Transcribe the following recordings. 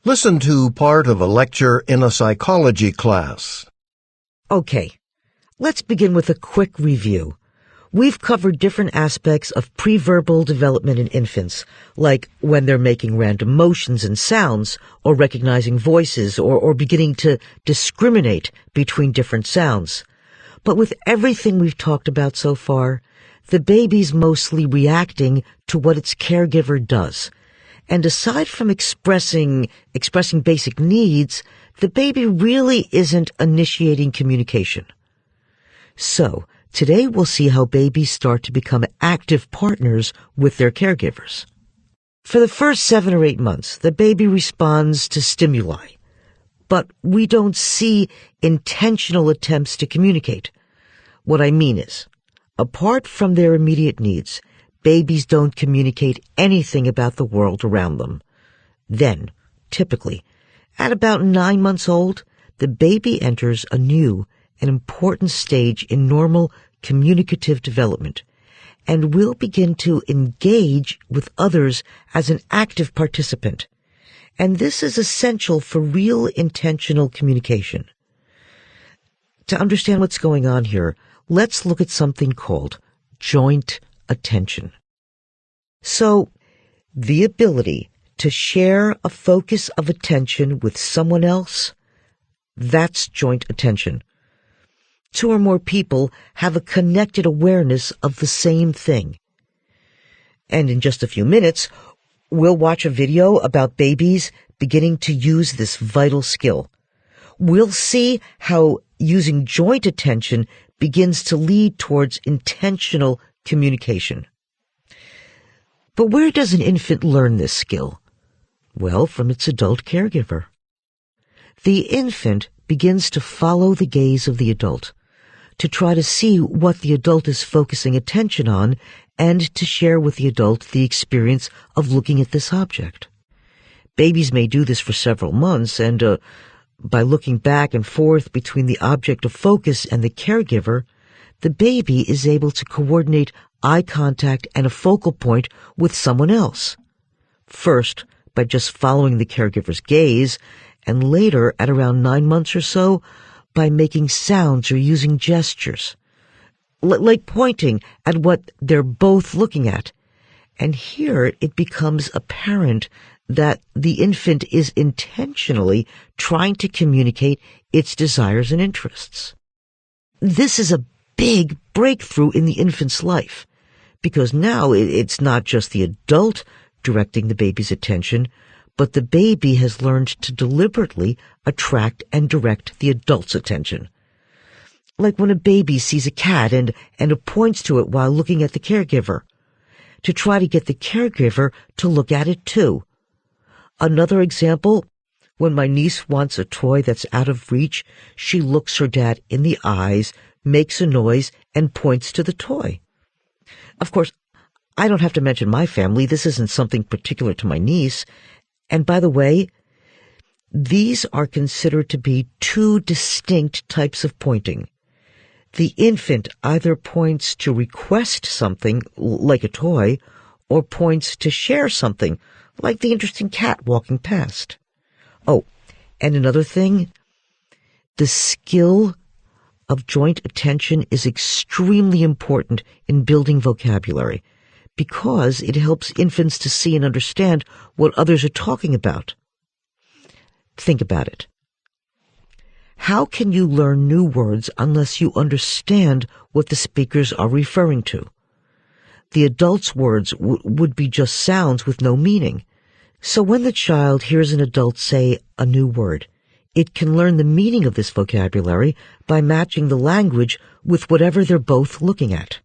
Listen to part of a lecture in a psychology class. Okay, let's begin with a quick review. We've covered different aspects of preverbal development in infants, like when they're making random motions and sounds, or recognizing voices, or beginning to discriminate between different sounds. But with everything we've talked about so far, the baby's mostly reacting to what its caregiver does. And aside from expressing basic needs, the baby really isn't initiating communication. So, today we'll see how babies start to become active partners with their caregivers. For the first 7 or 8 months, the baby responds to stimuli, but we don't see intentional attempts to communicate. What I mean is, apart from their immediate needs, babies don't communicate anything about the world around them. Then, typically, at about 9 months old, the baby enters a new and important stage in normal communicative development, and will begin to engage with others as an active participant. And this is essential for real intentional communication. To understand what's going on here, let's look at something called joint attention. So, the ability to share a focus of attention with someone else, that's joint attention. 2 or more people have a connected awareness of the same thing. And in just a few minutes, we'll watch a video about babies beginning to use this vital skill. We'll see how using joint attention begins to lead towards intentional communication. But where does an infant learn this skill? Well, from its adult caregiver. The infant begins to follow the gaze of the adult, to try to see what the adult is focusing attention on, and to share with the adult the experience of looking at this object. Babies may do this for several months, and by looking back and forth between the object of focus and the caregiver, the baby is able to coordinate eye contact and a focal point with someone else. First, by just following the caregiver's gaze, and later, at around 9 months or so, by making sounds or using gestures, like pointing at what they're both looking at. And here it becomes apparent that the infant is intentionally trying to communicate its desires and interests. This is a big breakthrough in the infant's life, because now it's not just the adult directing the baby's attention, but the baby has learned to deliberately attract and direct the adult's attention. Like when a baby sees a cat and points to it while looking at the caregiver, to try to get the caregiver to look at it too. Another example, when my niece wants a toy that's out of reach, she looks her dad in the eyes, makes a noise, and points to the toy. Of course, I don't have to mention my family. This isn't something particular to my niece. And by the way, these are considered to be 2 distinct types of pointing. The infant either points to request something, like a toy, or points to share something, like the interesting cat walking past. Oh, and another thing, the skill of joint attention is extremely important in building vocabulary, because it helps infants to see and understand what others are talking about. Think about it. How can you learn new words unless you understand what the speakers are referring to? The adult's words would be just sounds with no meaning. So when the child hears an adult say a new word, it can learn the meaning of this vocabulary by matching the language with whatever they're both looking at.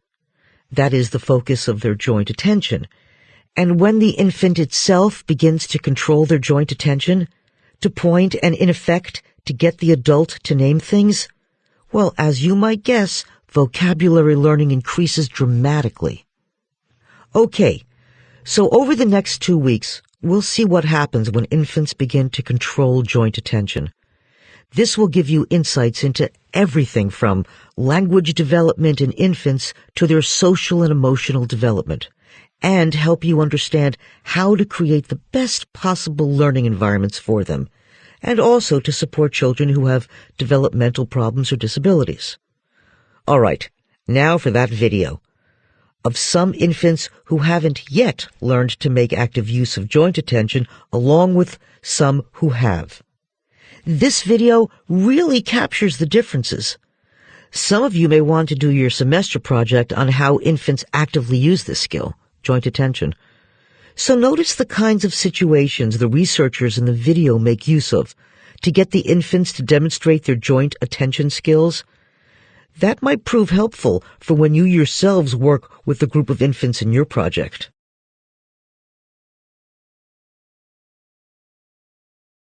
That is the focus of their joint attention. And when the infant itself begins to control their joint attention, to point and, in effect, to get the adult to name things, well, as you might guess, vocabulary learning increases dramatically. Okay, so over the next 2 weeks, we'll see what happens when infants begin to control joint attention. This will give you insights into everything from language development in infants to their social and emotional development. and help you understand how to create the best possible learning environments for them, and also to support children who have developmental problems or disabilities. All right, now for that video of some infants who haven't yet learned to make active use of joint attention, along with some who have. This video really captures the differences. Some of you may want to do your semester project on how infants actively use this skill, joint attention. So notice the kinds of situations the researchers in the video make use of to get the infants to demonstrate their joint attention skills. That might prove helpful for when you yourselves work with the group of infants in your project.